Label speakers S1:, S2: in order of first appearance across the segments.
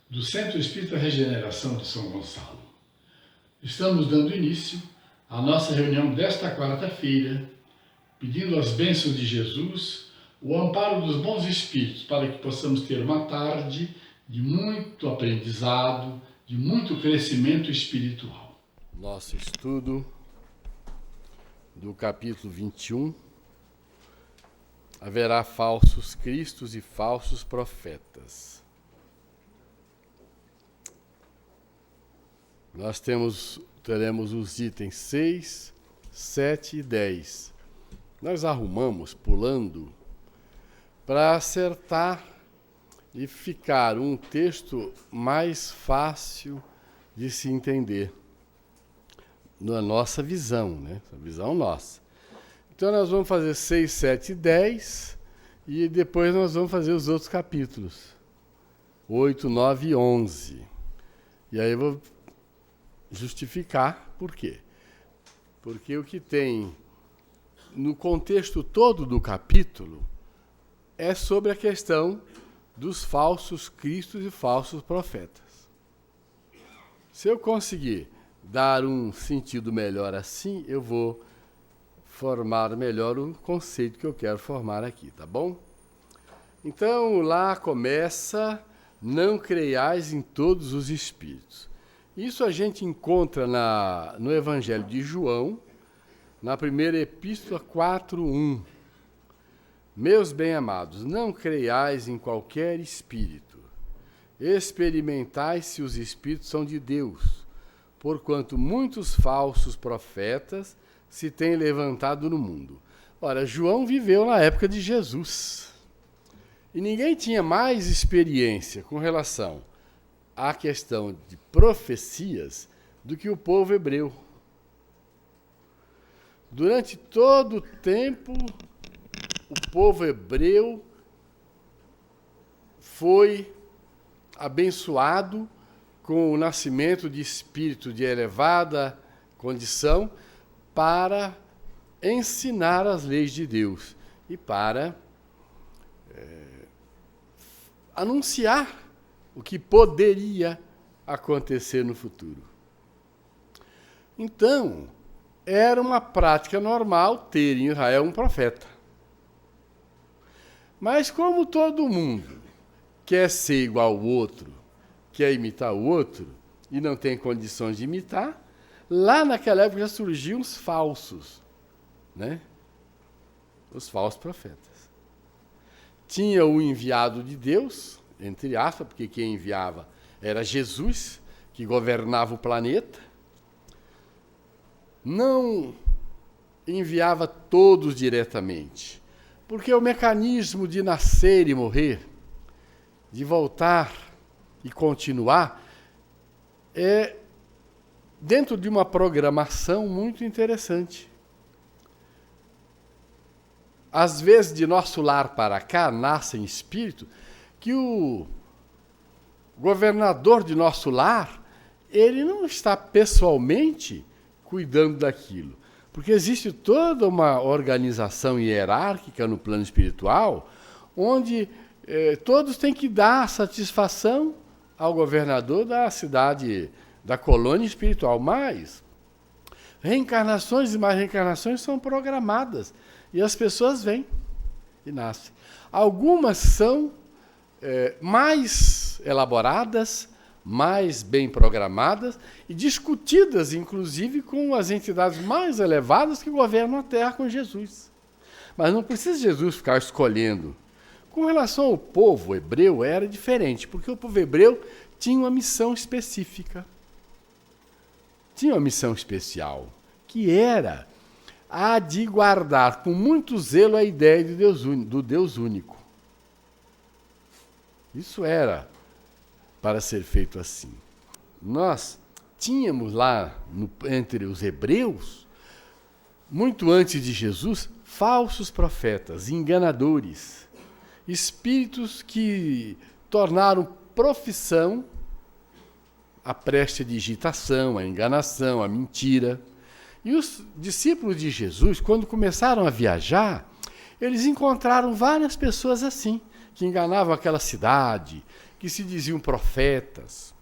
S1: do Centro Espírita Regeneração de São Gonçalo. Estamos dando início à nossa reunião desta quarta-feira, pedindo as bênçãos de Jesus, o amparo dos bons espíritos, para que possamos ter uma tarde de muito aprendizado, de muito crescimento espiritual.
S2: Nosso estudo do capítulo 21, haverá falsos cristos e falsos profetas. Nós teremos os itens 6, 7 e 10. Nós arrumamos, pulando, para acertar e ficar um texto mais fácil de se entender. Na nossa visão, né? A visão nossa. Então nós vamos fazer 6, 7 e 10 e depois nós vamos fazer os outros capítulos. 8, 9 e 11. E aí eu vou justificar por quê. Porque o que tem no contexto todo do capítulo é sobre a questão dos falsos cristos e falsos profetas. Se eu conseguir dar um sentido melhor assim, eu vou formar melhor o conceito que eu quero formar aqui, tá bom? Então, lá começa, não creiais em todos os espíritos. Isso a gente encontra no Evangelho de João, na primeira epístola 4:1. Meus bem-amados, não creiais em qualquer espírito. Experimentai se os espíritos são de Deus, porquanto muitos falsos profetas se têm levantado no mundo. Ora, João viveu na época de Jesus. E ninguém tinha mais experiência com relação à questão de profecias do que o povo hebreu. Durante todo o tempo, o povo hebreu foi abençoado com o nascimento de espírito de elevada condição para ensinar as leis de Deus e para anunciar o que poderia acontecer no futuro. Então, era uma prática normal ter em Israel um profeta. Mas como todo mundo quer ser igual ao outro, quer imitar o outro e não tem condições de imitar, lá naquela época já surgiam os falsos, né? Os falsos profetas. Tinha o enviado de Deus, entre aspas, porque quem enviava era Jesus, que governava o planeta. Não enviava todos diretamente, porque o mecanismo de nascer e morrer, de voltar e continuar, é dentro de uma programação muito interessante. Às vezes, de nosso lar para cá, nascem espíritos que o governador de nosso lar, ele não está pessoalmente cuidando daquilo. Porque existe toda uma organização hierárquica no plano espiritual, onde todos têm que dar satisfação ao governador da cidade, da colônia espiritual. Mas reencarnações e mais reencarnações são programadas. E as pessoas vêm e nascem. Algumas são mais elaboradas, mais bem programadas e discutidas, inclusive, com as entidades mais elevadas que governam a Terra com Jesus. Mas não precisa Jesus ficar escolhendo. Com relação ao povo hebreu, era diferente, porque o povo hebreu tinha uma missão específica. Tinha uma missão especial, que era a de guardar com muito zelo a ideia de do Deus único. Isso era para ser feito assim. Nós tínhamos lá, entre os hebreus, muito antes de Jesus, falsos profetas, enganadores, espíritos que tornaram profissão a prestidigitação, a enganação, a mentira. E os discípulos de Jesus, quando começaram a viajar, eles encontraram várias pessoas assim, que enganavam aquela cidade, que se diziam profetas.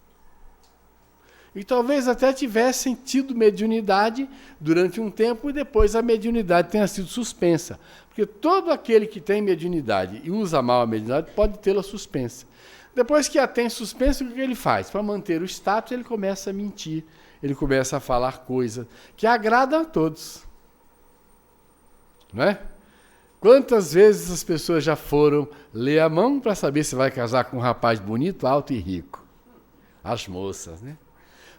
S2: E talvez até tivessem tido mediunidade durante um tempo e depois a mediunidade tenha sido suspensa. Porque todo aquele que tem mediunidade e usa mal a mediunidade pode tê-la suspensa. Depois que a tem suspensa, o que ele faz? Para manter o status, ele começa a mentir, ele começa a falar coisas que agradam a todos. Não é? Quantas vezes as pessoas já foram ler a mão para saber se vai casar com um rapaz bonito, alto e rico? As moças, né?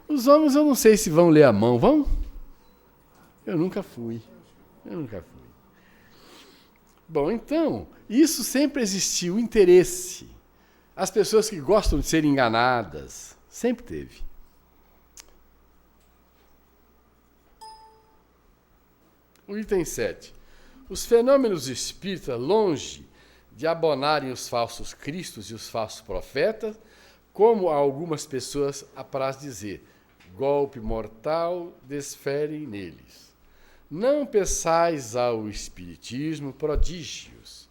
S2: Os homens eu não sei se vão ler a mão, vão? Eu nunca fui. Bom, então, isso sempre existiu, o interesse. As pessoas que gostam de ser enganadas, sempre teve. O item 7. Os fenômenos espíritas, longe de abonarem os falsos cristos e os falsos profetas, como a algumas pessoas apraz dizer, golpe mortal desferem neles. Não peçais ao Espiritismo prodígios,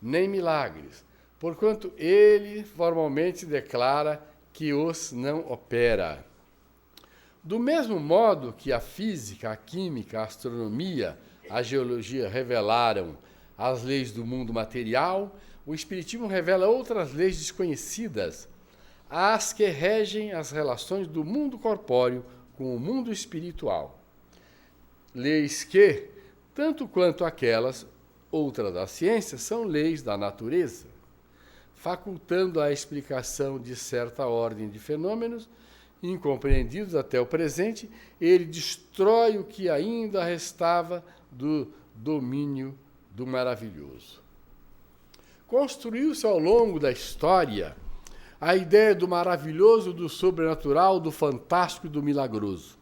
S2: nem milagres, porquanto ele formalmente declara que os não opera. Do mesmo modo que a física, a química, a astronomia, a geologia revelaram as leis do mundo material, o Espiritismo revela outras leis desconhecidas, as que regem as relações do mundo corpóreo com o mundo espiritual. Leis que, tanto quanto aquelas, outras da ciência, são leis da natureza, facultando a explicação de certa ordem de fenômenos, incompreendidos até o presente, ele destrói o que ainda restava do domínio do maravilhoso. Construiu-se ao longo da história a ideia do maravilhoso, do sobrenatural, do fantástico e do milagroso.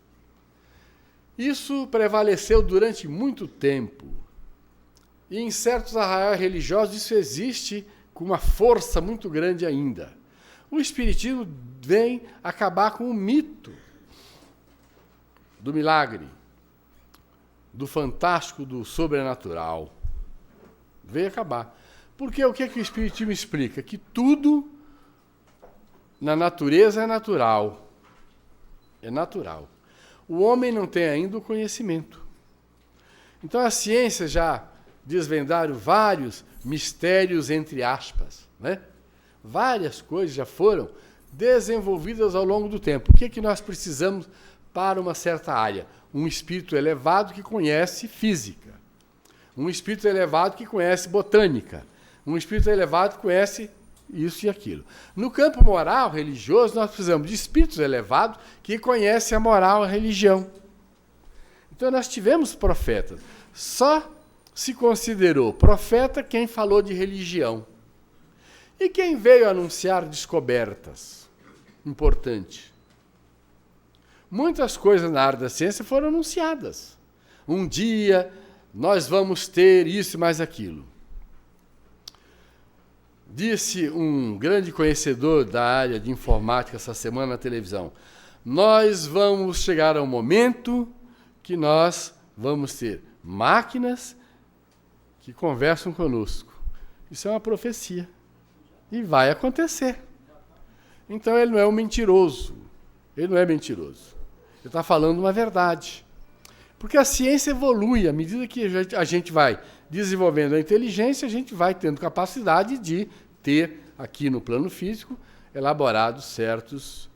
S2: Isso prevaleceu durante muito tempo. E em certos arraiais religiosos isso existe com uma força muito grande ainda. O Espiritismo vem acabar com o mito do milagre, do fantástico, do sobrenatural. Vem acabar. Porque o que o Espiritismo explica? Que tudo na natureza é natural. É natural. O homem não tem ainda o conhecimento. Então a ciência já desvendaram vários mistérios, entre aspas, né? Várias coisas já foram desenvolvidas ao longo do tempo. O que nós precisamos para uma certa área? Um espírito elevado que conhece física. Um espírito elevado que conhece botânica. Um espírito elevado que conhece isso e aquilo. No campo moral, religioso, nós precisamos de espíritos elevados que conhecem a moral e a religião. Então nós tivemos profetas. Só se considerou profeta quem falou de religião. E quem veio anunciar descobertas importantes? Muitas coisas na área da ciência foram anunciadas. Um dia nós vamos ter isso e mais aquilo. Disse um grande conhecedor da área de informática essa semana na televisão, nós vamos chegar a um momento que nós vamos ter máquinas que conversam conosco. Isso é uma profecia. E vai acontecer. Então ele não é um mentiroso. Ele não é mentiroso. Ele está falando uma verdade. Porque a ciência evolui. À medida que a gente vai desenvolvendo a inteligência, a gente vai tendo capacidade de ter, aqui no plano físico, elaborados certos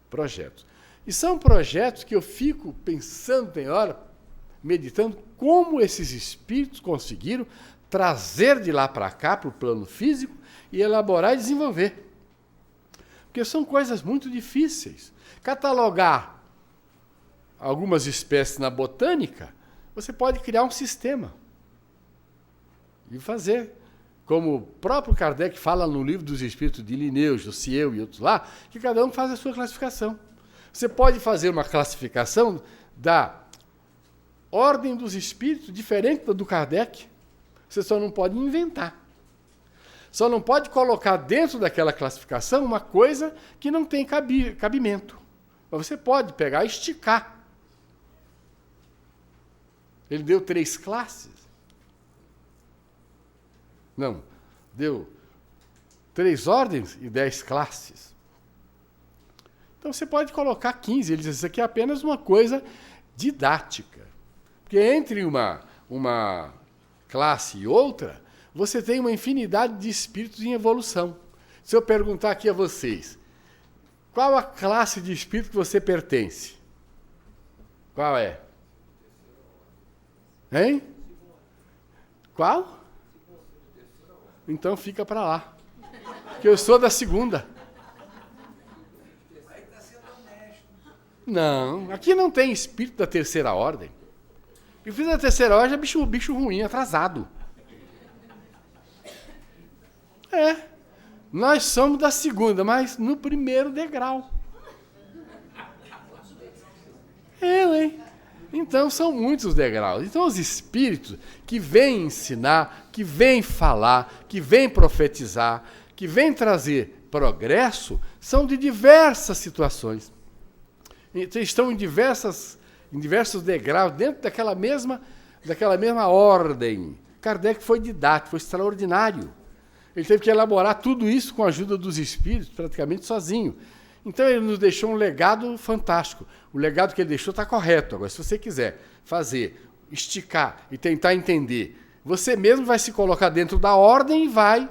S2: projetos. E são projetos que eu fico pensando, tem hora, meditando, como esses espíritos conseguiram trazer de lá para cá, para o plano físico, e elaborar e desenvolver. Porque são coisas muito difíceis. Catalogar algumas espécies na botânica, você pode criar um sistema e fazer. Como o próprio Kardec fala no livro dos Espíritos de Linnaeus, do Ciel e outros lá, que cada um faz a sua classificação. Você pode fazer uma classificação da ordem dos espíritos diferente da do Kardec. Você só não pode inventar. Só não pode colocar dentro daquela classificação uma coisa que não tem cabimento. Mas você pode pegar e esticar. Ele deu 3 classes. Não, deu 3 ordens e 10 classes. Então você pode colocar 15. Ele diz, isso aqui é apenas uma coisa didática. Porque entre uma classe e outra, você tem uma infinidade de espíritos em evolução. Se eu perguntar aqui a vocês, qual a classe de espírito que você pertence? Qual é? Hein? Qual? Então fica para lá. Porque eu sou da segunda. Não, aqui não tem espírito da terceira ordem. Eu fiz a terceira ordem, é bicho ruim, atrasado. Nós somos da segunda, mas no primeiro degrau. Então são muitos degraus. Então os espíritos que vêm ensinar, que vêm falar, que vêm profetizar, que vêm trazer progresso, são de diversas situações. Então, estão em diversos degraus, dentro daquela mesma ordem. Kardec foi didático, foi extraordinário. Ele teve que elaborar tudo isso com a ajuda dos espíritos, praticamente sozinho. Então ele nos deixou um legado fantástico. O legado que ele deixou está correto. Agora, se você quiser fazer, esticar e tentar entender, você mesmo vai se colocar dentro da ordem e vai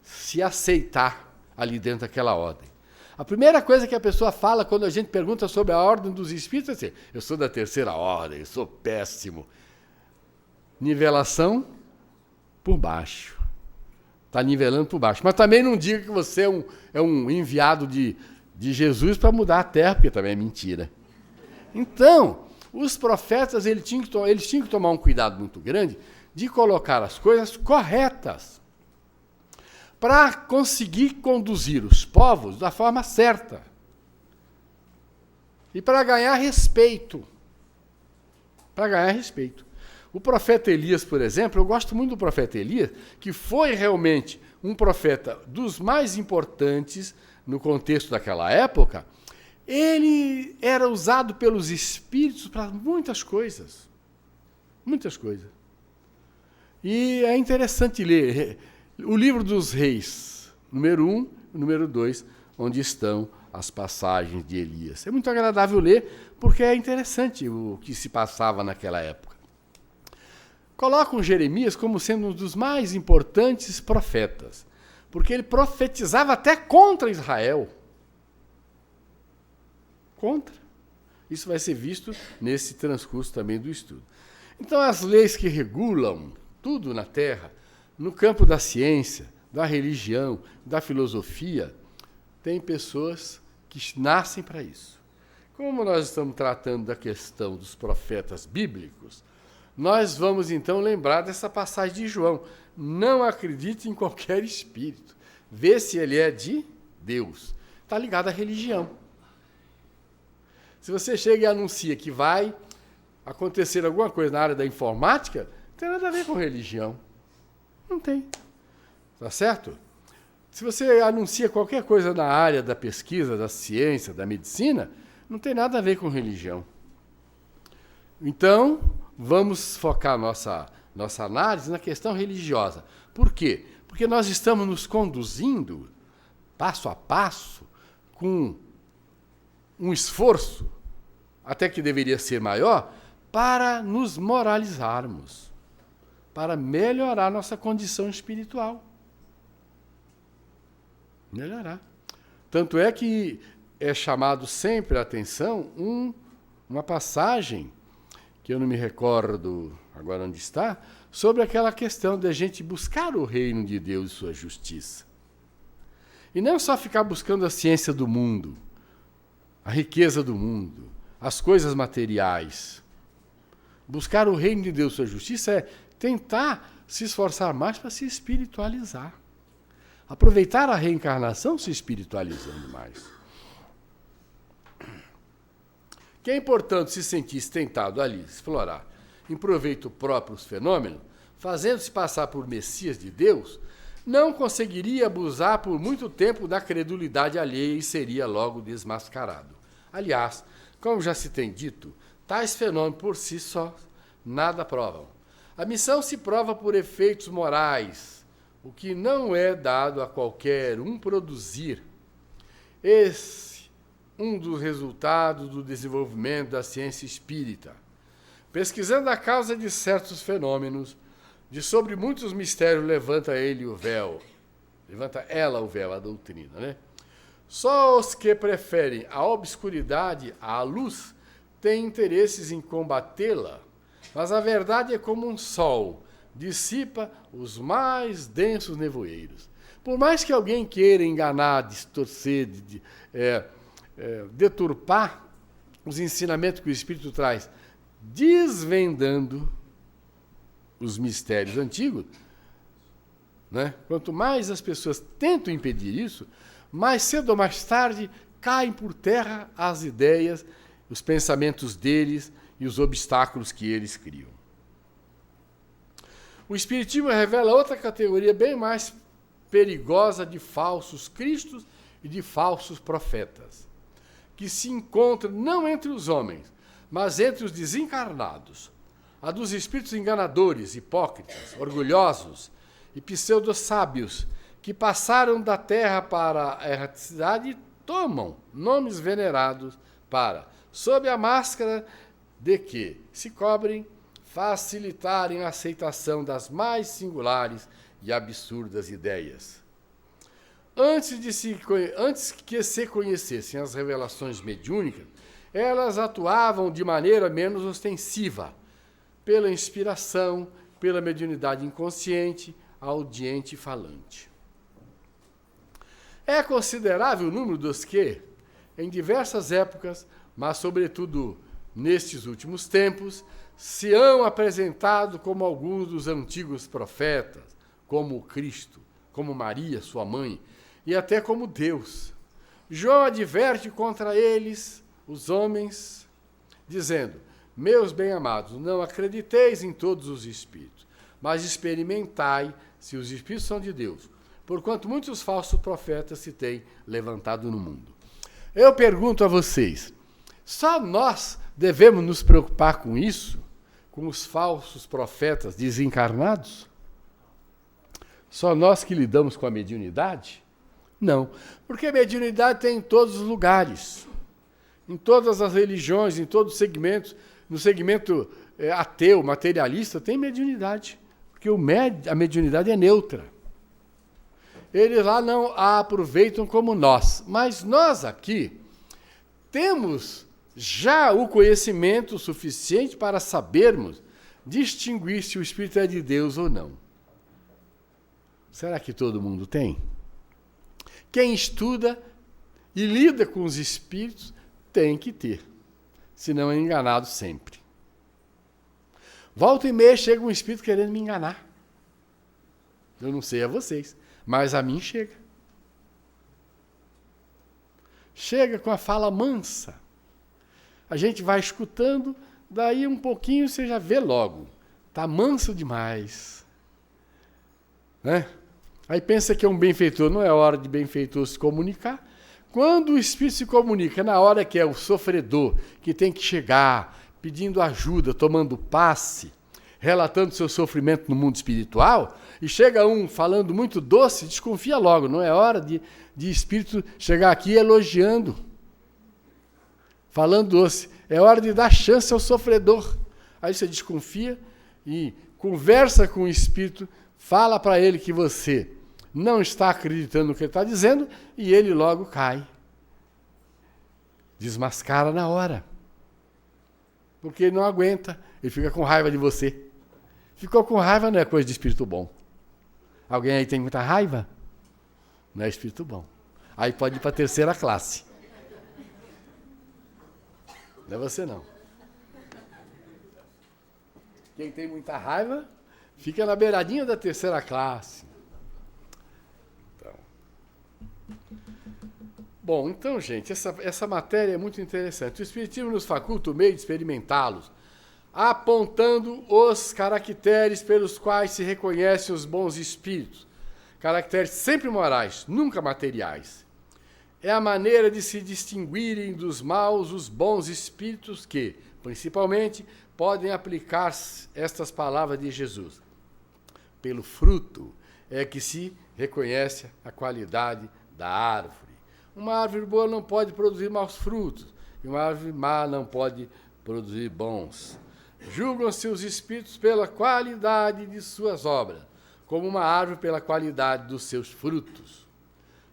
S2: se aceitar ali dentro daquela ordem. A primeira coisa que a pessoa fala quando a gente pergunta sobre a ordem dos espíritos é assim, eu sou da terceira ordem, eu sou péssimo. Nivelação por baixo. Está nivelando por baixo. Mas também não diga que você é um enviado de Jesus para mudar a terra, porque também é mentira. Então, os profetas eles tinham que tomar um cuidado muito grande de colocar as coisas corretas para conseguir conduzir os povos da forma certa e para ganhar respeito. Para ganhar respeito. O profeta Elias, por exemplo, eu gosto muito do profeta Elias, que foi realmente um profeta dos mais importantes no contexto daquela época. Ele era usado pelos espíritos para muitas coisas. Muitas coisas. E é interessante ler o livro dos reis, número 1 e número 2, onde estão as passagens de Elias. É muito agradável ler, porque é interessante o que se passava naquela época. Colocam Jeremias como sendo um dos mais importantes profetas, porque ele profetizava até contra Israel. Contra. Isso vai ser visto nesse transcurso também do estudo. Então, as leis que regulam tudo na Terra, no campo da ciência, da religião, da filosofia, tem pessoas que nascem para isso. Como nós estamos tratando da questão dos profetas bíblicos, nós vamos então lembrar dessa passagem de João. Não acredite em qualquer espírito. Vê se ele é de Deus. Está ligado à religião. Se você chega e anuncia que vai acontecer alguma coisa na área da informática, não tem nada a ver com religião. Não tem. Tá certo? Se você anuncia qualquer coisa na área da pesquisa, da ciência, da medicina, não tem nada a ver com religião. Então, vamos focar nossa análise na questão religiosa. Por quê? Porque nós estamos nos conduzindo, passo a passo, com um esforço, até que deveria ser maior, para nos moralizarmos, para melhorar nossa condição espiritual. Melhorar. Tanto é que é chamado sempre a atenção uma passagem, que eu não me recordo agora onde está, sobre aquela questão de a gente buscar o reino de Deus e sua justiça. E não só ficar buscando a ciência do mundo, a riqueza do mundo, as coisas materiais. Buscar o reino de Deus e sua justiça é tentar se esforçar mais para se espiritualizar. Aproveitar a reencarnação se espiritualizando mais. Que é importante se sentir tentado ali, explorar, em proveito próprio os fenômenos, fazendo-se passar por Messias de Deus, não conseguiria abusar por muito tempo da credulidade alheia e seria logo desmascarado. Aliás, como já se tem dito, tais fenômenos por si só nada provam. A missão se prova por efeitos morais, o que não é dado a qualquer um produzir. Esse um dos resultados do desenvolvimento da ciência espírita. Pesquisando a causa de certos fenômenos, de sobre muitos mistérios levanta ela o véu, a doutrina, né? Só os que preferem a obscuridade à luz têm interesses em combatê-la, mas a verdade é como um sol, dissipa os mais densos nevoeiros. Por mais que alguém queira enganar, distorcer, deturpar os ensinamentos que o Espírito traz, desvendando os mistérios antigos, né? Quanto mais as pessoas tentam impedir isso, mais cedo ou mais tarde caem por terra as ideias, os pensamentos deles e os obstáculos que eles criam. O Espiritismo revela outra categoria bem mais perigosa de falsos cristos e de falsos profetas, que se encontra não entre os homens, mas entre os desencarnados, a dos espíritos enganadores, hipócritas, orgulhosos e pseudo-sábios, que passaram da terra para a erraticidade e tomam nomes venerados para, sob a máscara de que se cobrem, facilitarem a aceitação das mais singulares e absurdas ideias. Antes que se conhecessem as revelações mediúnicas, elas atuavam de maneira menos ostensiva, pela inspiração, pela mediunidade inconsciente, audiente e falante. É considerável o número dos que, em diversas épocas, mas sobretudo nestes últimos tempos, se hão apresentado como alguns dos antigos profetas, como o Cristo, como Maria, sua mãe, e até como Deus. João adverte contra eles, os homens, dizendo: meus bem-amados, não acrediteis em todos os espíritos, mas experimentai se os espíritos são de Deus, porquanto muitos falsos profetas se têm levantado no mundo. Eu pergunto a vocês, só nós devemos nos preocupar com isso? Com os falsos profetas desencarnados? Só nós que lidamos com a mediunidade? Não, porque a mediunidade tem em todos os lugares, em todas as religiões, em todos os segmentos. No segmento ateu, materialista, tem mediunidade, porque a mediunidade é neutra. Eles lá não a aproveitam como nós, mas nós aqui temos já o conhecimento suficiente para sabermos distinguir se o Espírito é de Deus ou não. Será que todo mundo tem? Quem estuda e lida com os espíritos tem que ter, senão é enganado sempre. Volta e meia chega um espírito querendo me enganar. Eu não sei a vocês, mas a mim chega. Chega com a fala mansa. A gente vai escutando, daí um pouquinho você já vê logo. Está manso demais. Né? Aí pensa que é um benfeitor, não é hora de benfeitor se comunicar. Quando o espírito se comunica, na hora que é o sofredor, que tem que chegar, pedindo ajuda, tomando passe, relatando seu sofrimento no mundo espiritual, e chega um falando muito doce, desconfia logo, não é hora de espírito chegar aqui elogiando, falando doce, é hora de dar chance ao sofredor. Aí você desconfia e conversa com o espírito, fala para ele que você não está acreditando no que ele está dizendo, e ele logo cai. Desmascara na hora. Porque ele não aguenta, ele fica com raiva de você. Ficou com raiva não é coisa de espírito bom. Alguém aí tem muita raiva? Não é espírito bom. Aí pode ir para a terceira classe. Não é você não. Quem tem muita raiva, fica na beiradinha da terceira classe. Bom, então, gente, essa matéria é muito interessante. O Espiritismo nos faculta o meio de experimentá-los, apontando os caracteres pelos quais se reconhecem os bons espíritos. Caracteres sempre morais, nunca materiais. É a maneira de se distinguirem dos maus os bons espíritos que, principalmente, podem aplicar estas palavras de Jesus. Pelo fruto é que se reconhece a qualidade da árvore. Uma árvore boa não pode produzir maus frutos, e uma árvore má não pode produzir bons. Julgam-se os espíritos pela qualidade de suas obras, como uma árvore pela qualidade dos seus frutos.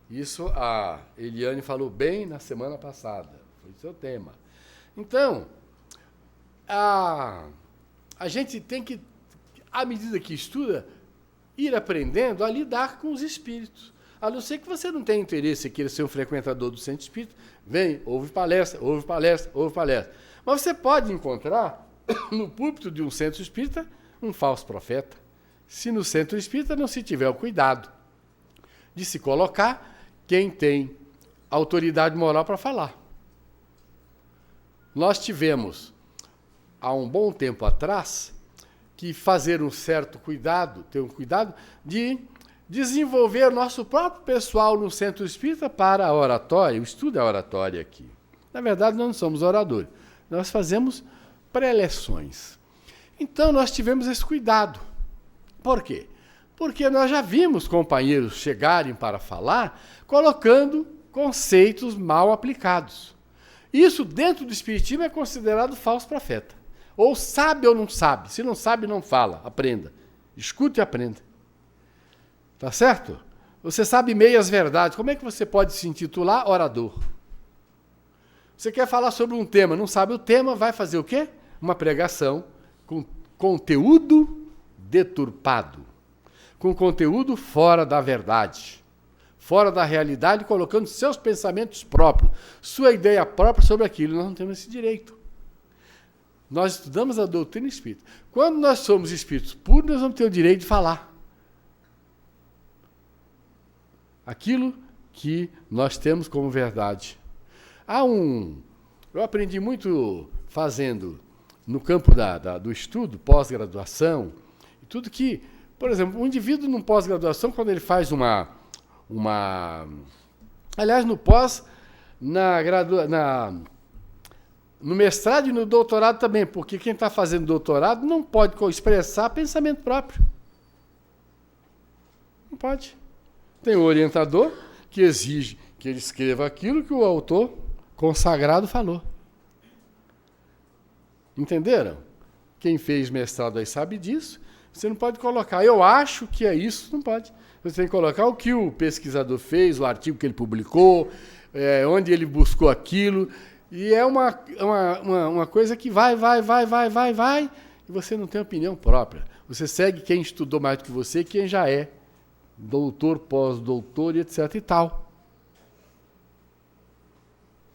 S2: Isso a Eliane falou bem na semana passada, foi o seu tema. Então, a gente tem que, à medida que estuda, ir aprendendo a lidar com os espíritos. A não ser que você não tenha interesse em querer ser um frequentador do centro espírita, vem, ouve palestra, ouve palestra, ouve palestra. Mas você pode encontrar no púlpito de um centro espírita um falso profeta, se no centro espírita não se tiver o cuidado de se colocar quem tem autoridade moral para falar. Nós tivemos, há um bom tempo atrás, que fazer um certo cuidado, ter um cuidado de desenvolver nosso próprio pessoal no centro espírita para a oratória, o estudo da oratória aqui. Na verdade, nós não somos oradores, nós fazemos preleções. Então, nós tivemos esse cuidado. Por quê? Porque nós já vimos companheiros chegarem para falar colocando conceitos mal aplicados. Isso, dentro do espiritismo, é considerado falso profeta. Ou sabe ou não sabe. Se não sabe, não fala. Aprenda. Escute e aprenda. Tá certo? Você sabe meias verdades. Como é que você pode se intitular orador? Você quer falar sobre um tema, não sabe o tema, vai fazer o quê? Uma pregação com conteúdo deturpado. Com conteúdo fora da verdade. Fora da realidade, colocando seus pensamentos próprios, sua ideia própria sobre aquilo. Nós não temos esse direito. Nós estudamos a doutrina espírita. Quando nós somos espíritos puros, nós vamos ter o direito de falar aquilo que nós temos como verdade. Eu aprendi muito fazendo no campo do estudo, pós-graduação, tudo que, por exemplo, um indivíduo num pós-graduação, quando ele faz aliás, no pós, no mestrado e no doutorado também, porque quem está fazendo doutorado não pode expressar pensamento próprio. Não pode. Tem um orientador que exige que ele escreva aquilo que o autor consagrado falou. Entenderam? Quem fez mestrado aí sabe disso. Você não pode colocar, eu acho que é isso, não pode. Você tem que colocar o que o pesquisador fez, o artigo que ele publicou, onde ele buscou aquilo. E é uma coisa que vai, e você não tem opinião própria. Você segue quem estudou mais do que você, quem já é doutor, pós-doutor, etc. e tal.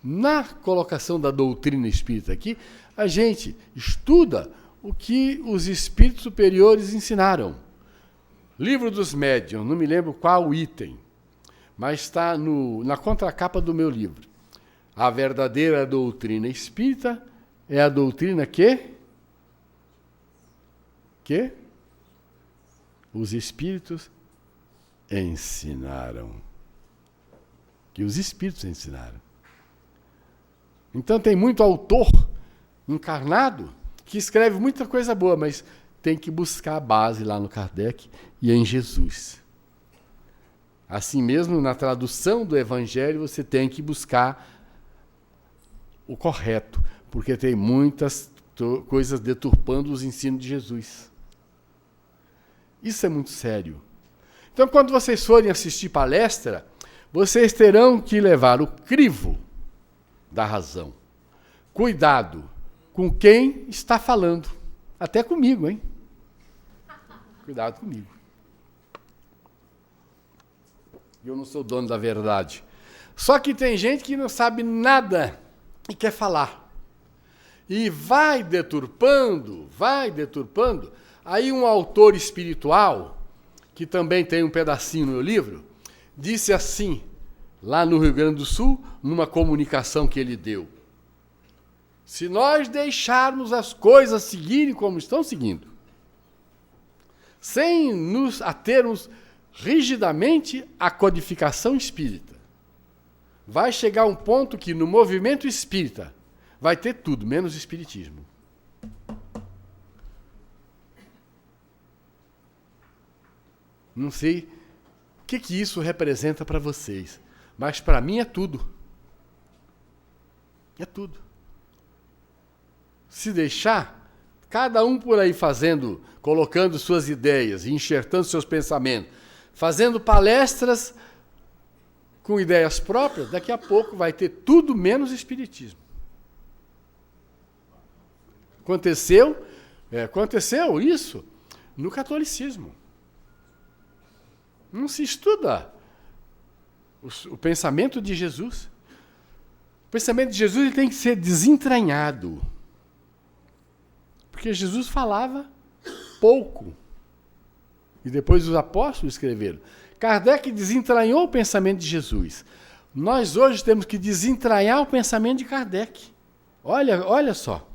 S2: Na colocação da doutrina espírita aqui, a gente estuda o que os espíritos superiores ensinaram. Livro dos Médiuns, não me lembro qual item, mas está na contracapa do meu livro. A verdadeira doutrina espírita é a doutrina que os espíritos ensinaram. Que os espíritos ensinaram. Então tem muito autor encarnado que escreve muita coisa boa, mas tem que buscar a base lá no Kardec e em Jesus. Assim mesmo, na tradução do Evangelho, você tem que buscar o correto, porque tem muitas coisas deturpando os ensinos de Jesus. Isso é muito sério. Então, quando vocês forem assistir palestra, vocês terão que levar o crivo da razão. Cuidado com quem está falando. Até comigo, hein? Cuidado comigo. Eu não sou dono da verdade. Só que tem gente que não sabe nada e quer falar. E vai deturpando. Aí um autor espiritual, que também tem um pedacinho no meu livro, disse assim, lá no Rio Grande do Sul, numa comunicação que ele deu. Se nós deixarmos as coisas seguirem como estão seguindo, sem nos atermos rigidamente à codificação espírita, vai chegar um ponto que no movimento espírita vai ter tudo, menos espiritismo. Não sei o que isso representa para vocês, mas para mim é tudo. É tudo. Se deixar, cada um por aí fazendo, colocando suas ideias, enxertando seus pensamentos, fazendo palestras com ideias próprias, daqui a pouco vai ter tudo menos espiritismo. Aconteceu isso no catolicismo. Não se estuda o pensamento de Jesus. O pensamento de Jesus ele tem que ser desentranhado. Porque Jesus falava pouco. E depois os apóstolos escreveram. Kardec desentranhou o pensamento de Jesus. Nós hoje temos que desentranhar o pensamento de Kardec. Olha só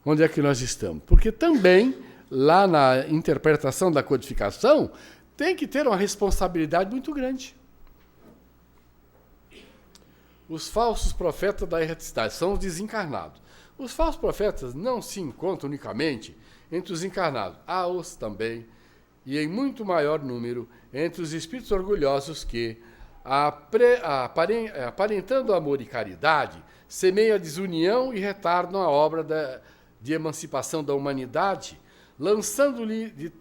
S2: onde é que nós estamos. Porque também, lá na interpretação da codificação, tem que ter uma responsabilidade muito grande. Os falsos profetas da erraticidade são os desencarnados. Os falsos profetas não se encontram unicamente entre os encarnados. Há os também, e em muito maior número, entre os espíritos orgulhosos que, aparentando amor e caridade, semeiam a desunião e retardam a obra de emancipação da humanidade, lançando-lhe de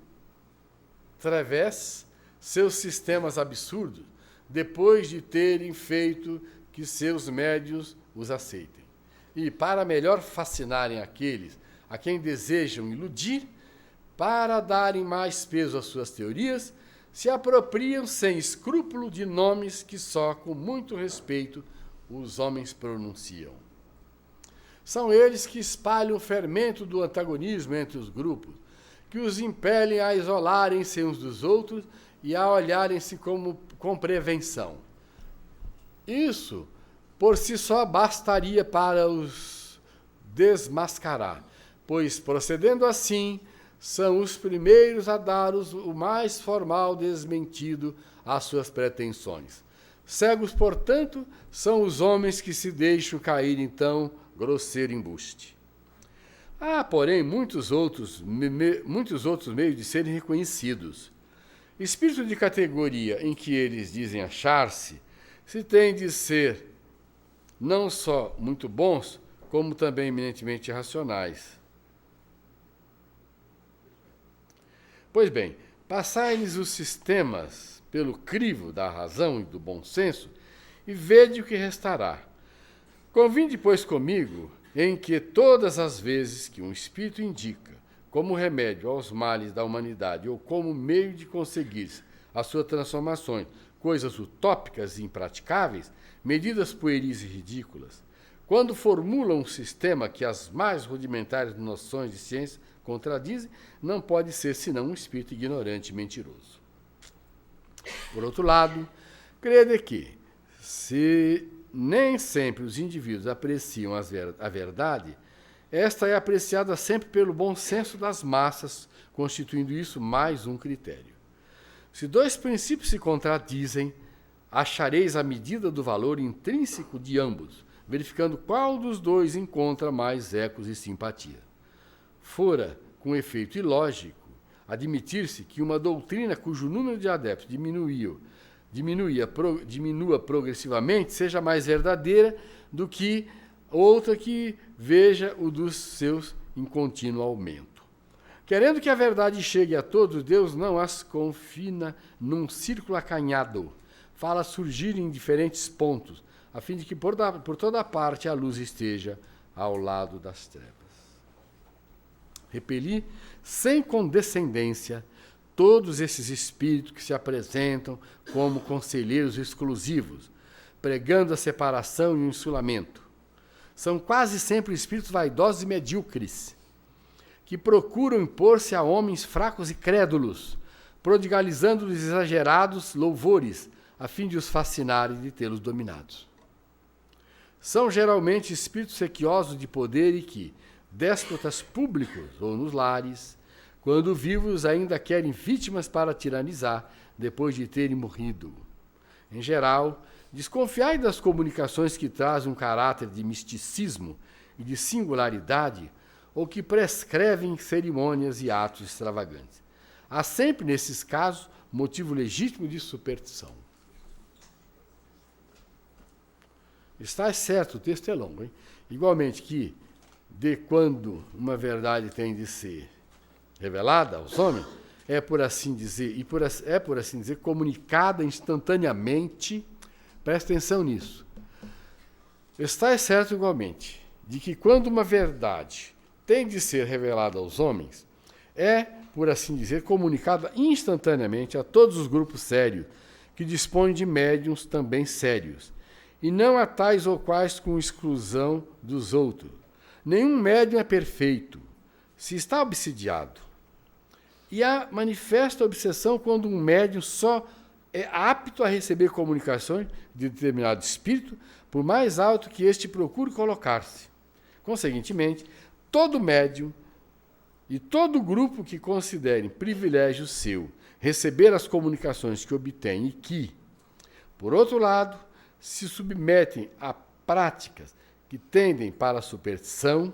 S2: través seus sistemas absurdos, depois de terem feito que seus médios os aceitem. E para melhor fascinarem aqueles a quem desejam iludir, para darem mais peso às suas teorias, se apropriam sem escrúpulo de nomes que só com muito respeito os homens pronunciam. São eles que espalham o fermento do antagonismo entre os grupos, que os impelem a isolarem-se uns dos outros e a olharem-se com prevenção. Isso, por si só, bastaria para os desmascarar, pois, procedendo assim, são os primeiros a dar o mais formal desmentido às suas pretensões. Cegos, portanto, são os homens que se deixam cair em tão grosseiro embuste. Há, porém, muitos outros meios de serem reconhecidos. Espírito de categoria em que eles dizem achar-se, se tem de ser não só muito bons, como também eminentemente racionais. Pois bem, passai-lhes os sistemas pelo crivo da razão e do bom senso, e vede o que restará. Convinde, pois, comigo, em que todas as vezes que um espírito indica como remédio aos males da humanidade ou como meio de conseguir as suas transformações, coisas utópicas e impraticáveis, medidas pueris e ridículas, quando formula um sistema que as mais rudimentares noções de ciência contradizem, não pode ser senão um espírito ignorante e mentiroso. Por outro lado, crede que, se nem sempre os indivíduos apreciam a verdade, esta é apreciada sempre pelo bom senso das massas, constituindo isso mais um critério. Se dois princípios se contradizem, achareis a medida do valor intrínseco de ambos, verificando qual dos dois encontra mais ecos e simpatia. Fora, com efeito ilógico, admitir-se que uma doutrina cujo número de adeptos diminua progressivamente seja mais verdadeira do que outra que veja o dos seus em contínuo aumento. Querendo que a verdade chegue a todos, Deus não as confina num círculo acanhado, fala surgir em diferentes pontos, a fim de que por toda parte a luz esteja ao lado das trevas. Repeli, sem condescendência, todos esses espíritos que se apresentam como conselheiros exclusivos, pregando a separação e o insulamento. São quase sempre espíritos vaidosos e medíocres, que procuram impor-se a homens fracos e crédulos, prodigalizando-lhes exagerados louvores, a fim de os fascinar e de tê-los dominados. São geralmente espíritos sequiosos de poder e que, déspotas públicos ou nos lares, quando vivos ainda querem vítimas para tiranizar, depois de terem morrido. Em geral, desconfiai das comunicações que trazem um caráter de misticismo e de singularidade, ou que prescrevem cerimônias e atos extravagantes. há sempre, nesses casos, motivo legítimo de superstição. Está certo, o texto é longo, hein? Igualmente que, de quando uma verdade tem de ser revelada aos homens, é por assim dizer, comunicada instantaneamente. Presta atenção nisso. Está certo igualmente de que quando uma verdade tem de ser revelada aos homens, é, por assim dizer, comunicada instantaneamente a todos os grupos sérios que dispõem de médiuns também sérios, e não a tais ou quais com exclusão dos outros. Nenhum médium é perfeito, se está obsidiado. E há manifesta obsessão quando um médium só é apto a receber comunicações de determinado espírito, por mais alto que este procure colocar-se. Conseguintemente, todo médium e todo grupo que considere privilégio seu receber as comunicações que obtém e que, por outro lado, se submetem a práticas que tendem para a superstição,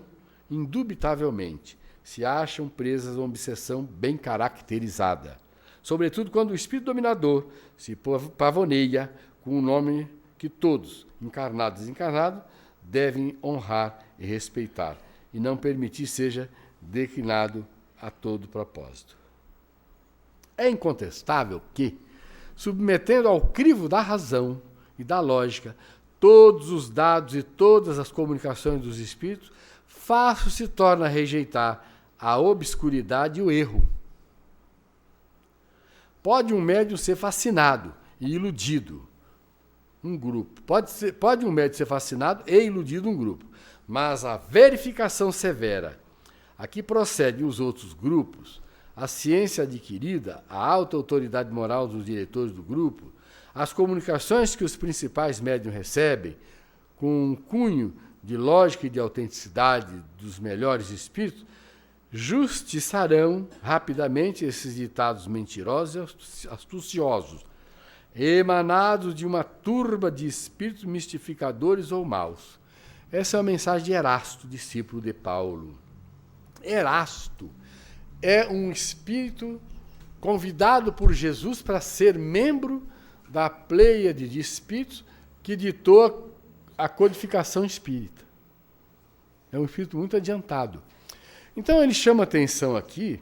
S2: indubitavelmente se acham presas a uma obsessão bem caracterizada. Sobretudo quando o espírito dominador se pavoneia com o nome que todos, encarnados e desencarnados, devem honrar e respeitar, e não permitir seja declinado a todo propósito. É incontestável que, submetendo ao crivo da razão e da lógica todos os dados e todas as comunicações dos espíritos, fácil se torna rejeitar a obscuridade e o erro. Pode um médium ser fascinado e iludido um grupo. Pode um médium ser fascinado e iludido um grupo. Mas a verificação severa a que procedem os outros grupos, a ciência adquirida, a alta autoridade moral dos diretores do grupo, as comunicações que os principais médiuns recebem, com um cunho de lógica e de autenticidade dos melhores espíritos, justiçarão rapidamente esses ditados mentirosos e astuciosos, emanados de uma turba de espíritos mistificadores ou maus. Essa é a mensagem de Erasto, discípulo de Paulo. Erasto é um espírito convidado por Jesus para ser membro da pleiade de espíritos que ditou a codificação espírita. É um espírito muito adiantado. Então ele chama atenção aqui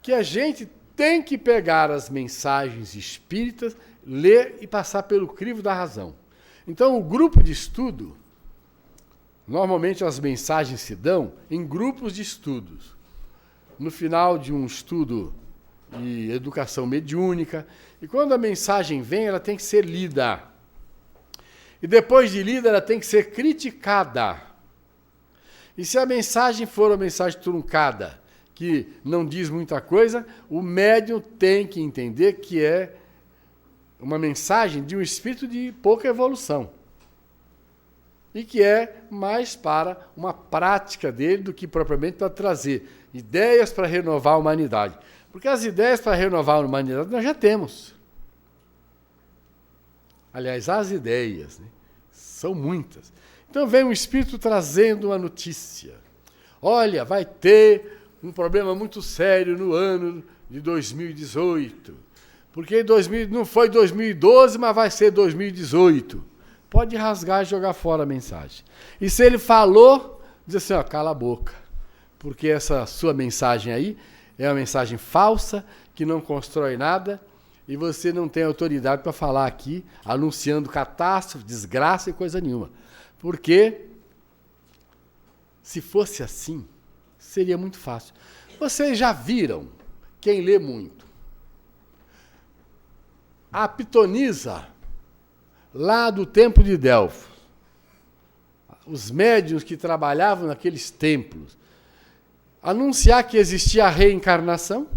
S2: que a gente tem que pegar as mensagens espíritas, ler e passar pelo crivo da razão. Então o grupo de estudo, normalmente as mensagens se dão em grupos de estudos. No final de um estudo de educação mediúnica, e quando a mensagem vem, ela tem que ser lida. E depois de lida, ela tem que ser criticada. E se a mensagem for uma mensagem truncada, que não diz muita coisa, o médium tem que entender que é uma mensagem de um espírito de pouca evolução. E que é mais para uma prática dele do que propriamente para trazer ideias para renovar a humanidade. Porque as ideias para renovar a humanidade nós já temos. Aliás, as ideias, né, são muitas. Então vem um espírito trazendo uma notícia. Olha, vai ter um problema muito sério no ano de 2018. Porque não foi 2012, mas vai ser 2018. Pode rasgar e jogar fora a mensagem. E se ele falou, diz assim, ó, cala a boca. Porque essa sua mensagem aí é uma mensagem falsa, que não constrói nada, e você não tem autoridade para falar aqui, anunciando catástrofe, desgraça e coisa nenhuma. Porque, se fosse assim, seria muito fácil. Vocês já viram, quem lê muito, a pitonisa, lá do templo de Delfos, os médiuns que trabalhavam naqueles templos, anunciar que existia a reencarnação,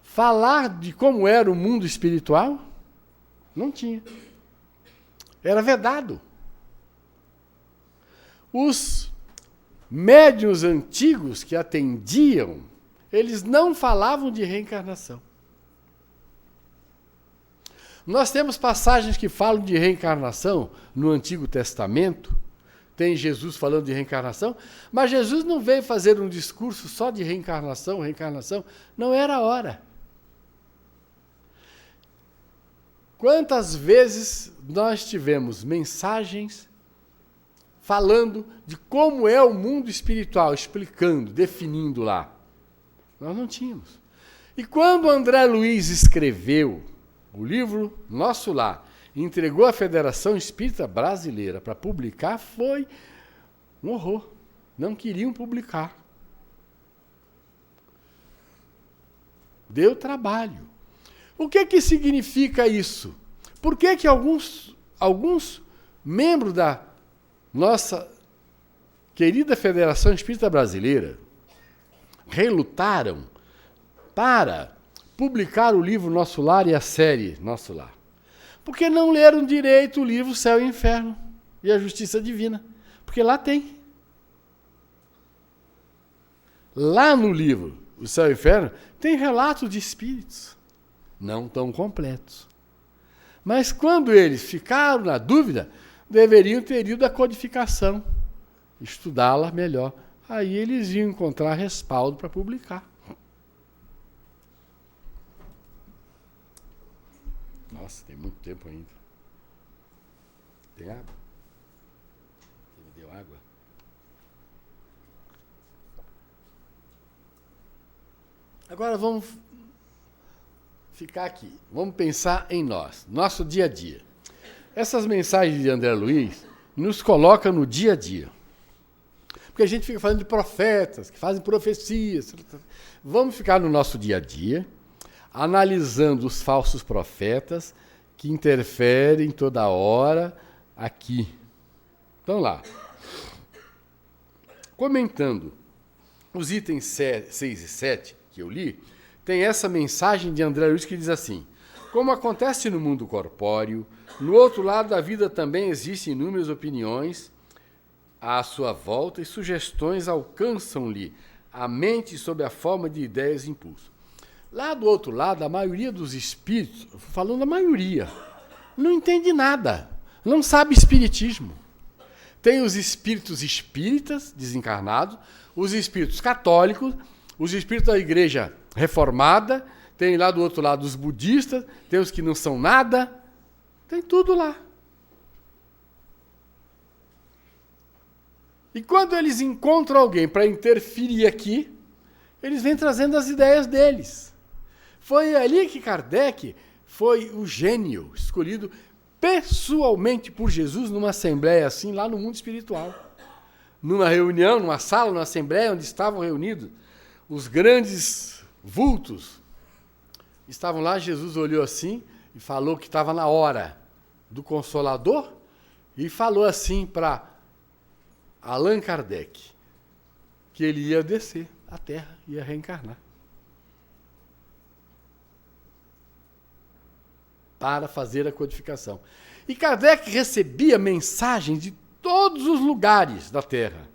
S2: falar de como era o mundo espiritual, não tinha. Era vedado. Os médiuns antigos que atendiam, eles não falavam de reencarnação. Nós temos passagens que falam de reencarnação no Antigo Testamento, tem Jesus falando de reencarnação, mas Jesus não veio fazer um discurso só de reencarnação, reencarnação. Não era a hora. Quantas vezes nós tivemos mensagens falando de como é o mundo espiritual, explicando, definindo lá? Nós não tínhamos. E quando André Luiz escreveu o livro Nosso Lar, entregou à Federação Espírita Brasileira para publicar, foi um horror. Não queriam publicar. Deu trabalho. O que significa isso? Por que alguns membros da nossa querida Federação Espírita Brasileira relutaram para publicar o livro Nosso Lar e a série Nosso Lar? Porque não leram direito o livro Céu e Inferno e a Justiça Divina. Porque lá tem. Lá no livro O Céu e o Inferno tem relatos de espíritos. Não tão completos. Mas quando eles ficaram na dúvida, deveriam ter ido à codificação, estudá-la melhor. Aí eles iam encontrar respaldo para publicar. Nossa, tem muito tempo ainda. Tem água? Ele deu água? Agora vamos ficar aqui. Vamos pensar em nós, nosso dia a dia. Essas mensagens de André Luiz nos colocam no dia a dia. Porque a gente fica falando de profetas, que fazem profecias. Vamos ficar no nosso dia a dia, analisando os falsos profetas que interferem toda hora aqui. Então lá. Comentando os itens 6 e 7 que eu li, tem essa mensagem de André Luiz que diz assim: como acontece no mundo corpóreo, no outro lado da vida também existem inúmeras opiniões à sua volta e sugestões alcançam-lhe a mente sob a forma de ideias e impulsos. Lá do outro lado, a maioria dos espíritos, falando a maioria, não entende nada, não sabe espiritismo. Tem os espíritos espíritas, desencarnados, os espíritos católicos, os espíritos da igreja reformada, tem lá do outro lado os budistas, tem os que não são nada, tem tudo lá. E quando eles encontram alguém para interferir aqui, eles vêm trazendo as ideias deles. Foi ali que Kardec foi o gênio escolhido pessoalmente por Jesus numa assembleia assim, lá no mundo espiritual. Numa reunião, numa sala, numa assembleia onde estavam reunidos os grandes vultos. Estavam lá, Jesus olhou assim e falou que estava na hora do Consolador e falou assim para Allan Kardec que ele ia descer à Terra, ia reencarnar. Para fazer a codificação. E Kardec recebia mensagens de todos os lugares da Terra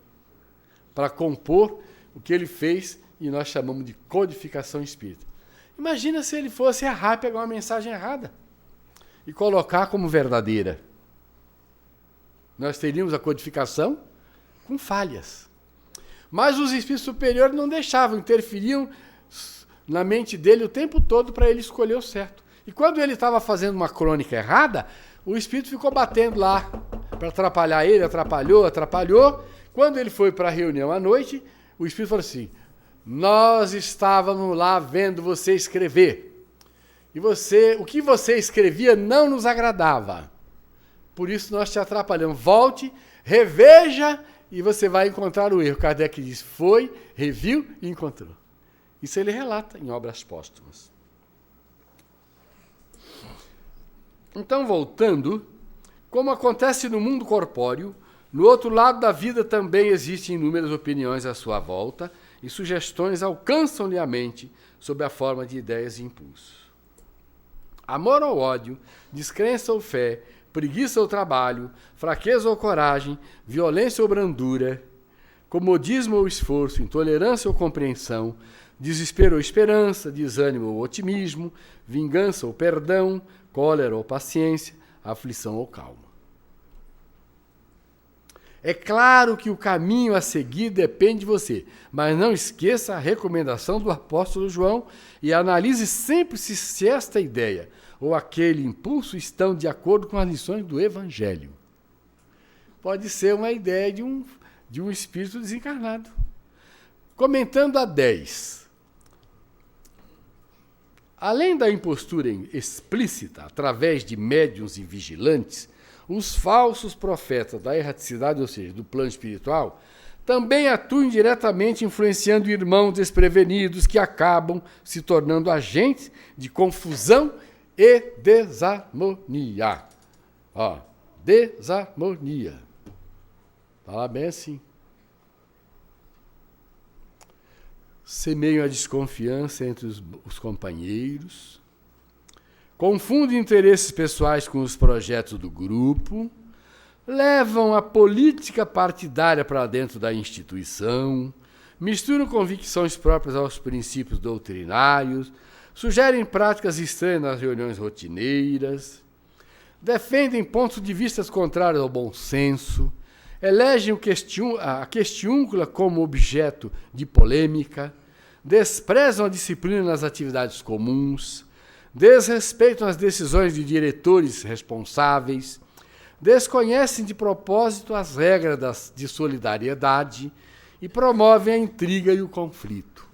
S2: para compor o que ele fez e nós chamamos de codificação espírita. Imagina se ele fosse errar, pegar uma mensagem errada e colocar como verdadeira. Nós teríamos a codificação com falhas. Mas os espíritos superiores não deixavam, interferiam na mente dele o tempo todo para ele escolher o certo. E quando ele estava fazendo uma crônica errada, o espírito ficou batendo lá para atrapalhar ele, atrapalhou. Quando ele foi para a reunião à noite, o espírito falou assim: nós estávamos lá vendo você escrever. E o que você escrevia não nos agradava. Por isso nós te atrapalhamos. Volte, reveja e você vai encontrar o erro. Kardec diz: foi, reviu e encontrou. Isso ele relata em Obras Póstumas. Então, voltando, como acontece no mundo corpóreo, no outro lado da vida também existem inúmeras opiniões à sua volta e sugestões alcançam-lhe a mente sob a forma de ideias e impulsos. Amor ou ódio, descrença ou fé, preguiça ou trabalho, fraqueza ou coragem, violência ou brandura, comodismo ou esforço, intolerância ou compreensão, desespero ou esperança, desânimo ou otimismo, vingança ou perdão, cólera ou paciência, aflição ou calma. É claro que o caminho a seguir depende de você, mas não esqueça a recomendação do apóstolo João e analise sempre se esta ideia ou aquele impulso estão de acordo com as lições do Evangelho. Pode ser uma ideia de um espírito desencarnado. Comentando a 10. Além da impostura explícita, através de médiuns e vigilantes, os falsos profetas da erraticidade, ou seja, do plano espiritual, também atuam diretamente influenciando irmãos desprevenidos que acabam se tornando agentes de confusão e desarmonia. Ó, desarmonia. Fala bem assim. Semeiam a desconfiança entre os companheiros, confundem interesses pessoais com os projetos do grupo, levam a política partidária para dentro da instituição, misturam convicções próprias aos princípios doutrinários, sugerem práticas estranhas nas reuniões rotineiras, defendem pontos de vista contrários ao bom senso, elegem a questiúncula como objeto de polêmica, desprezam a disciplina nas atividades comuns, desrespeitam as decisões de diretores responsáveis, desconhecem de propósito as regras de solidariedade e promovem a intriga e o conflito.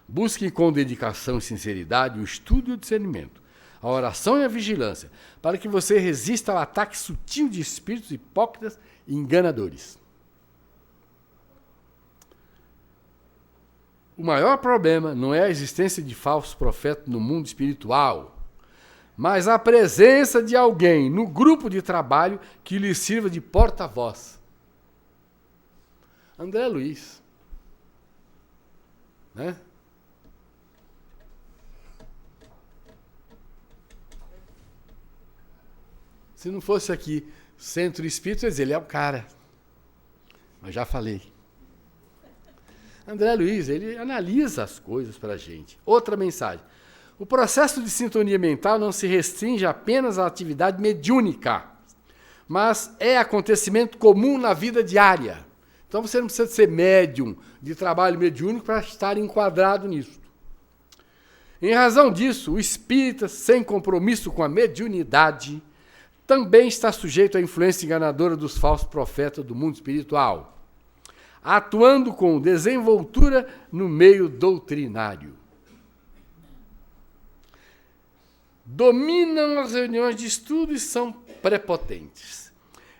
S2: Busquem com dedicação e sinceridade o estudo e o discernimento, a oração e a vigilância, para que você resista ao ataque sutil de espíritos hipócritas e enganadores. O maior problema não é a existência de falsos profetas no mundo espiritual, mas a presença de alguém no grupo de trabalho que lhe sirva de porta-voz. André Luiz. Né? Se não fosse aqui Centro Espírita, eu ia dizer, ele é o cara. Mas já falei. André Luiz, ele analisa as coisas para a gente. Outra mensagem. O processo de sintonia mental não se restringe apenas à atividade mediúnica, mas é acontecimento comum na vida diária. Então você não precisa ser médium de trabalho mediúnico para estar enquadrado nisso. Em razão disso, o espírita, sem compromisso com a mediunidade, também está sujeito à influência enganadora dos falsos profetas do mundo espiritual, atuando com desenvoltura no meio doutrinário. Dominam as reuniões de estudo e são prepotentes.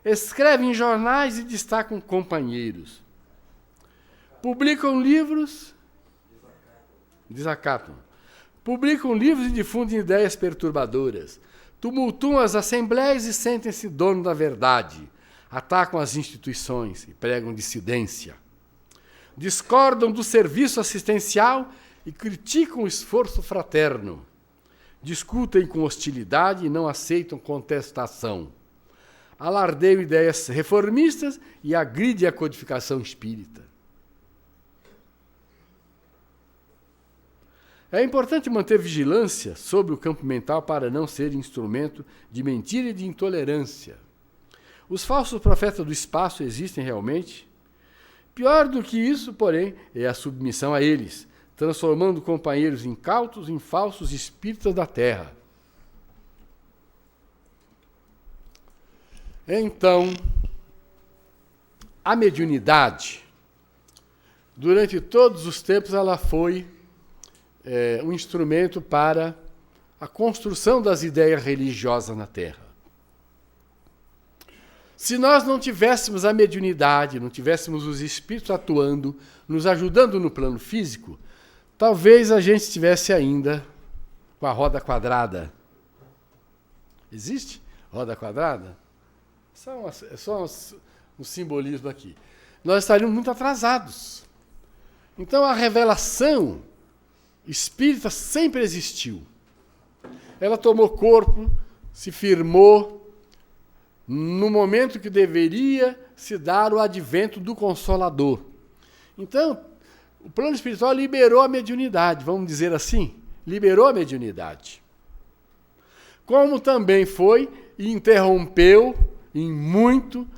S2: Escrevem em jornais e destacam companheiros. Publicam livros, desacatam. Publicam livros e difundem ideias perturbadoras. Tumultuam as assembleias e sentem-se dono da verdade. Atacam as instituições e pregam dissidência. Discordam do serviço assistencial e criticam o esforço fraterno. Discutem com hostilidade e não aceitam contestação. Alardeiam ideias reformistas e agridem a codificação espírita. É importante manter vigilância sobre o campo mental para não ser instrumento de mentira e de intolerância. Os falsos profetas do espaço existem realmente? Pior do que isso, porém, é a submissão a eles, transformando companheiros incautos em falsos espíritas da terra. Então, a mediunidade, durante todos os tempos, ela foi um instrumento para a construção das ideias religiosas na Terra. Se nós não tivéssemos a mediunidade, não tivéssemos os espíritos atuando, nos ajudando no plano físico, talvez a gente estivesse ainda com a roda quadrada. Existe roda quadrada? É só um simbolismo aqui. Nós estaríamos muito atrasados. Então a revelação espírita sempre existiu. Ela tomou corpo, se firmou no momento que deveria se dar o advento do Consolador. Então, o plano espiritual liberou a mediunidade, vamos dizer assim, liberou a mediunidade. Como também foi e interrompeu em muito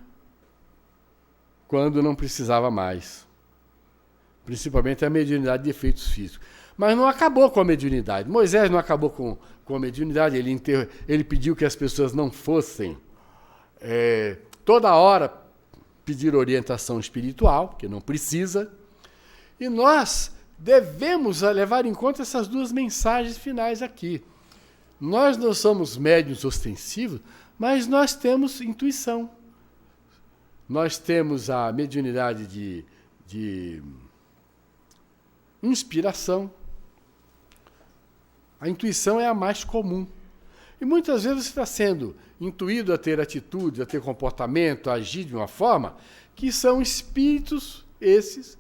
S2: quando não precisava mais. Principalmente a mediunidade de efeitos físicos. Mas não acabou com a mediunidade. Moisés não acabou com a mediunidade. Ele pediu que as pessoas não fossem toda hora pedir orientação espiritual, que não precisa. E nós devemos levar em conta essas duas mensagens finais aqui. Nós não somos médiuns ostensivos, mas nós temos intuição. Nós temos a mediunidade de inspiração. A intuição é a mais comum. E muitas vezes você está sendo intuído a ter atitude, a ter comportamento, a agir de uma forma que são espíritos esses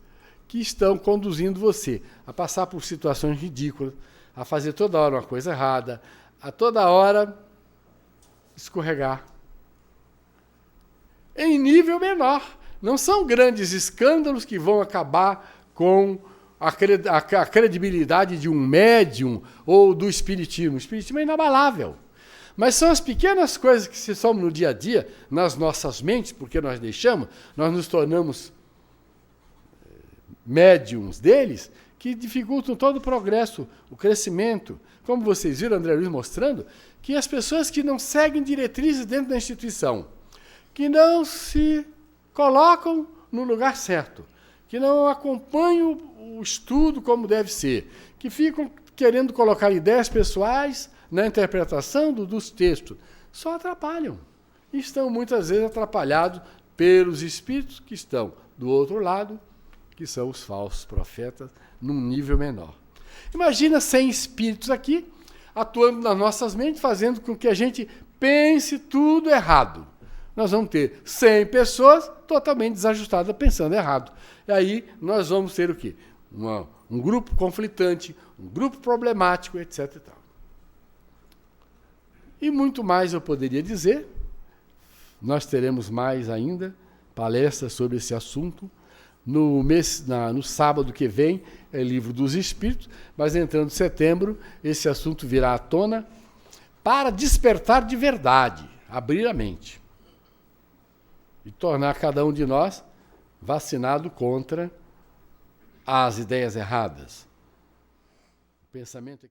S2: que estão conduzindo você a passar por situações ridículas, a fazer toda hora uma coisa errada, a toda hora escorregar. Em nível menor. Não são grandes escândalos que vão acabar com a credibilidade de um médium ou do espiritismo. O espiritismo é inabalável. Mas são as pequenas coisas que se somam no dia a dia, nas nossas mentes, porque nós nos tornamos médiums deles, que dificultam todo o progresso, o crescimento. Como vocês viram, André Luiz mostrando, que as pessoas que não seguem diretrizes dentro da instituição, que não se colocam no lugar certo, que não acompanham o estudo como deve ser, que ficam querendo colocar ideias pessoais na interpretação dos textos, só atrapalham. E estão muitas vezes atrapalhados pelos espíritos que estão do outro lado, que são os falsos profetas, num nível menor. Imagina 100 espíritos aqui, atuando nas nossas mentes, fazendo com que a gente pense tudo errado. Nós vamos ter 100 pessoas totalmente desajustadas, pensando errado. E aí nós vamos ter o quê? Um grupo conflitante, um grupo problemático, etc. E muito mais eu poderia dizer. Nós teremos mais ainda palestras sobre esse assunto. No sábado que vem é Livro dos Espíritos, mas entrando em setembro, esse assunto virá à tona para despertar de verdade, abrir a mente e tornar cada um de nós vacinado contra as ideias erradas. O pensamento